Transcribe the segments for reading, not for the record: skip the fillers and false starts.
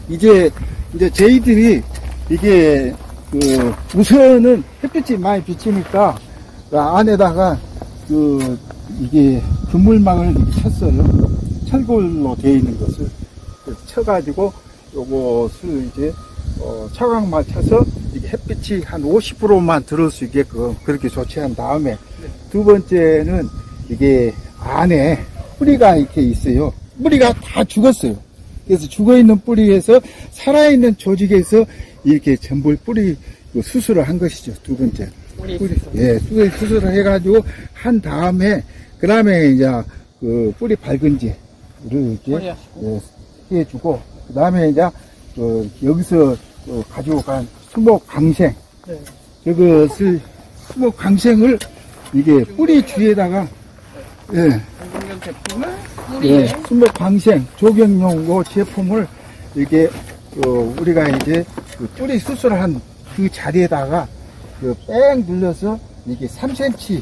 이제 저희들이 이게 우선은 햇빛이 많이 비치니까 그 안에다가 이게 그물망을 이렇게 쳤어요. 철골로 되어 있는 것을 쳐가지고 요것을 이제 차광만 쳐서 이게 햇빛이 한 50%만 들어올 수 있게끔 그렇게 조치한 다음에, 두 번째는 이게 안에 뿌리가 이렇게 있어요. 뿌리가 다 죽었어요. 그래서 죽어있는 뿌리에서 살아있는 조직에서 이렇게 전부 뿌리 수술을 한 것이죠. 두 번째. 뿌리 수술을 해가지고 한 다음에, 그 다음에 이제 뿌리 밝은지를 이렇게 해주고, 그 다음에 이제 여기서 가지고 간 수목강생, 저것을 수목강생을 이게 뿌리 주위에다가 수목강생 조경용 요 제품을 이렇게 우리가 이제 뿌리 수술한 그 자리에다가 뺑 눌러서 이게 3cm,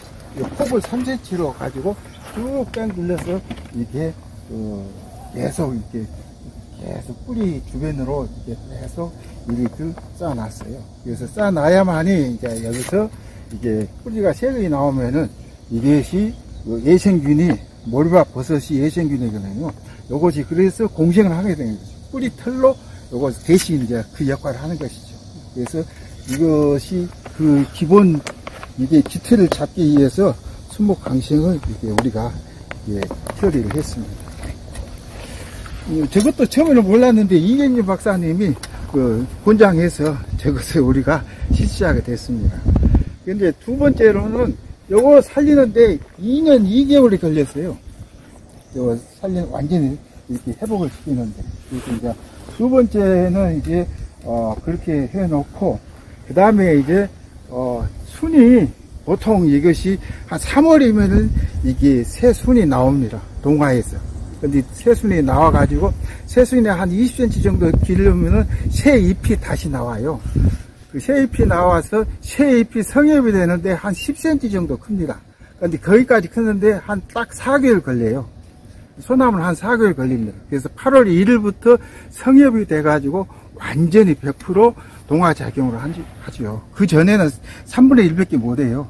폭을 3cm로 가지고 쭉 뺑 눌러서 이렇게 계속 뿌리 주변으로 이렇게 계속 이렇게 쌓아놨어요. 그래서 쌓아놔야만이 이제 여기서 이게 뿌리가 새로이 나오면은 이것이 예생균이, 모리밥 버섯이 예생균이거든요. 요것이 그래서 공생을 하게 되는 거죠. 뿌리 털로 요것 대신 이제 그 역할을 하는 것이죠. 그래서 이것이 그 기본 이게 기틀을 잡기 위해서 수목강생을 이게 우리가 처리를 했습니다. 저것도 처음에는 몰랐는데 이경진 박사님이 권장해서 저것을 우리가 실시하게 됐습니다. 근데 두 번째로는 요거 살리는데 2년 2개월이 걸렸어요. 요거 완전히 이렇게 회복을 시키는데. 그래서 이제 두 번째는 이제 그렇게 해놓고, 그 다음에 이제 순이 보통 이것이 한 3월이면은 이게 새 순이 나옵니다. 동화에서. 근데 새 순이 나와가지고 새 순이 한 20cm 정도 기르면은 새 잎이 다시 나와요. 그 새 잎이 나와서 새 잎이 성엽이 되는데 한 10cm 정도 큽니다. 근데 거기까지 크는데 한 딱 4개월 걸려요. 소나무는 한 4개월 걸립니다. 그래서 8월 1일부터 성엽이 돼가지고 완전히 100% 동화작용을 하죠. 그 전에는 3분의 1밖에 못해요.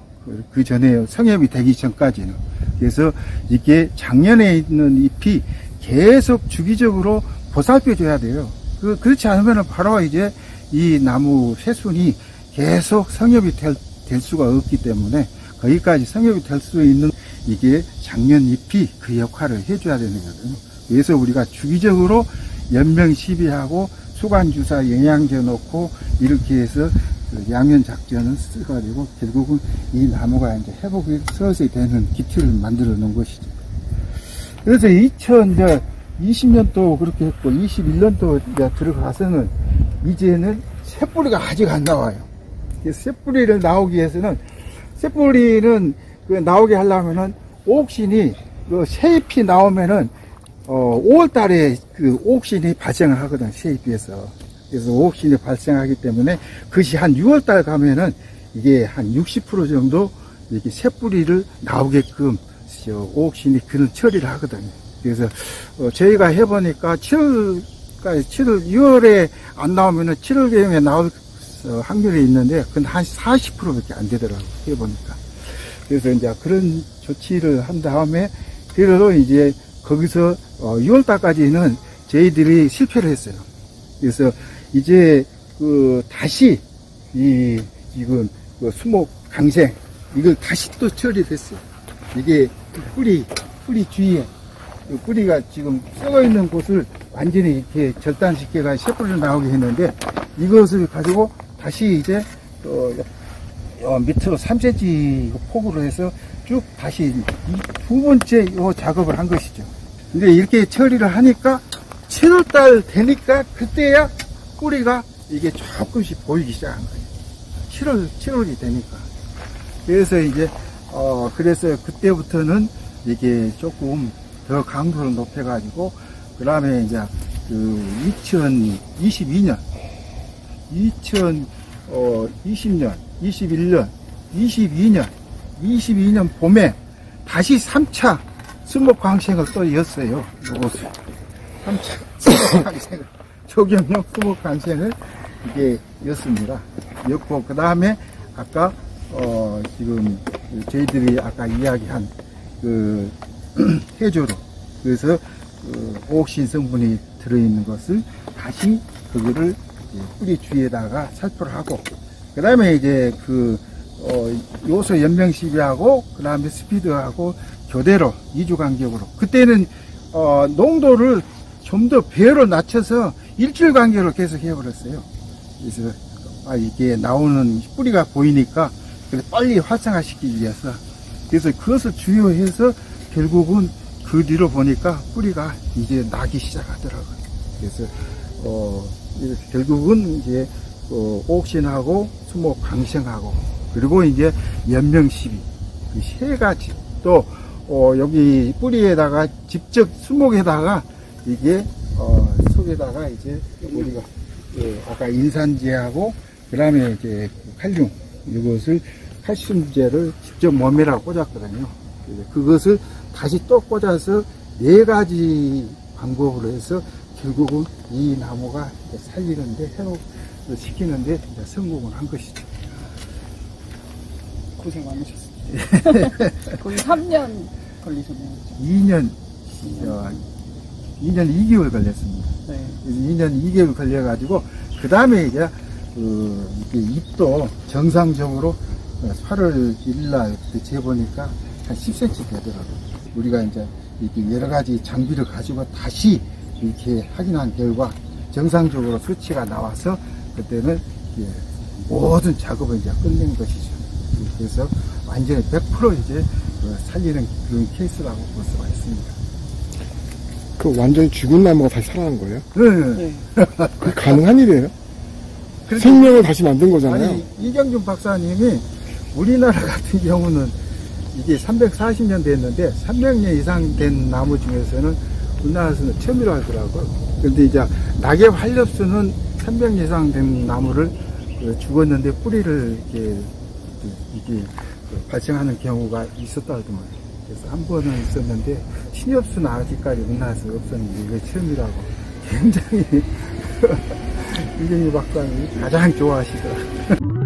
그 전에 성엽이 되기 전까지는. 그래서 이게 작년에 있는 잎이 계속 주기적으로 보살펴줘야 돼요. 그렇지 않으면 바로 이제 이 나무 새순이 계속 성엽이 될 수가 없기 때문에, 거기까지 성엽이 될 수 있는 이게 작년 잎이 그 역할을 해줘야 되는 거거든요. 그래서 우리가 주기적으로 연명 시비하고 수관주사 영양제 넣고 이렇게 해서 양면 작전을 써가지고 결국은 이 나무가 이제 회복이 서서히 되는 기틀을 만들어 놓은 것이죠. 그래서 2020년도 그렇게 했고 21년도 이제 들어가서는 이제는 새뿌리가 아직 안 나와요. 새뿌리를 나오기 위해서는, 새뿌리는 나오게 하려면은 옥신이 새잎이 나오면은 5월 달에 그 옥신이 발생을 하거든, 새잎에서. 그래서 옥신이 발생하기 때문에 그것이 한 6월 달 가면은 이게 한 60% 정도 이렇게 새뿌리를 나오게끔 옥신이 그런 처리를 하거든요. 그래서 저희가 해보니까 6월에 안 나오면은 7월경에 나올 확률이 있는데, 그건 한 40%밖에 안 되더라고요, 해보니까. 그래서 이제 그런 조치를 한 다음에, 그래도 이제 거기서 6월달까지는 저희들이 실패를 했어요. 그래서 이제 다시 지금 수목강생 이걸 다시 또 처리됐어요. 이게 뿌리 주위에 뿌리가 지금 썩어 있는 곳을 완전히 이렇게 절단시켜가 새뿌리를 나오게 했는데, 이것을 가지고 다시 이제 밑으로 3cm 폭으로 해서 쭉 다시 두 번째 작업을 한 것이죠. 근데 이렇게 처리를 하니까 7월달 되니까 그때야 뿌리가 이게 조금씩 보이기 시작한 거예요. 7월이 되니까. 그래서 이제 그래서 그때부터는 이게 조금 더 강도를 높여가지고, 그 다음에 이제 2022년 2020년, 21년, 22년 봄에 다시 3차 수목강생을 또 였어요. 요것을 3차 강생을 조경용 수목 강생을 이게 였습니다. 였고, 그 다음에 아까, 지금 저희들이 아까 이야기한 그 해조로, 그래서 오옥신 성분이 들어있는 것을 다시 그거를 뿌리 주위에다가 살포를 하고, 그 다음에 이제 요소 연명 시비하고, 그 다음에 스피드하고 교대로 2주 간격으로. 그때는, 농도를 좀 더 배로 낮춰서 일주일 간격으로 계속 해버렸어요. 그래서, 이게 나오는 뿌리가 보이니까, 빨리 활성화시키기 위해서. 그래서 그것을 주요해서 결국은 그 뒤로 보니까 뿌리가 이제 나기 시작하더라고요. 그래서, 결국은 이제, 옥신하고 수목 강생하고, 그리고 이제 연명시비, 그 세 가지. 또, 여기 뿌리에다가 직접 수목에다가 이게, 속에다가 이제 우리가, 아까 인산제하고, 그 다음에 이제 칼륨, 이것을, 칼슘제를 직접 몸에다가 꽂았거든요. 그것을 다시 또 꽂아서 네 가지 방법으로 해서 결국은 이 나무가 살리는데, 회복시키는데 성공을 한 것이죠. 고생 많으셨습니다. 거의 3년 걸리셨네요. 2년 2개월 걸렸습니다. 네. 2년 2개월 걸려가지고, 그 다음에 이제, 이렇게 잎도 정상적으로 8월 1일날 재보니까 한 10cm 되더라고요. 우리가 이제 이렇게 여러 가지 장비를 가지고 다시 이렇게 확인한 결과 정상적으로 수치가 나와서 그때는 모든 작업을 이제 끝낸 것이죠. 그래서 완전히 100% 이제 살리는 그런 케이스라고 볼 수가 있습니다. 그 완전히 죽은 나무가 다시 살아난 거예요? 네. 그게 가능한 일이에요? 생명을 다시 만든 거잖아요. 아니, 이경준 박사님이 우리나라 같은 경우는 이게 340년 됐는데 300년 이상 된 나무 중에서는 우리나라에서는 처음이라고 하더라고요. 근데 이제 낙엽 활엽수는 300년 이상 된 나무를 죽었는데 뿌리를 이게 발생하는 경우가 있었다 하더만요. 그래서 한 번은 있었는데 신엽수는 아직까지 우리나라에서 없었는데 이게 처음이라고 굉장히 이경준 박사님이 가장 좋아하시더라고요.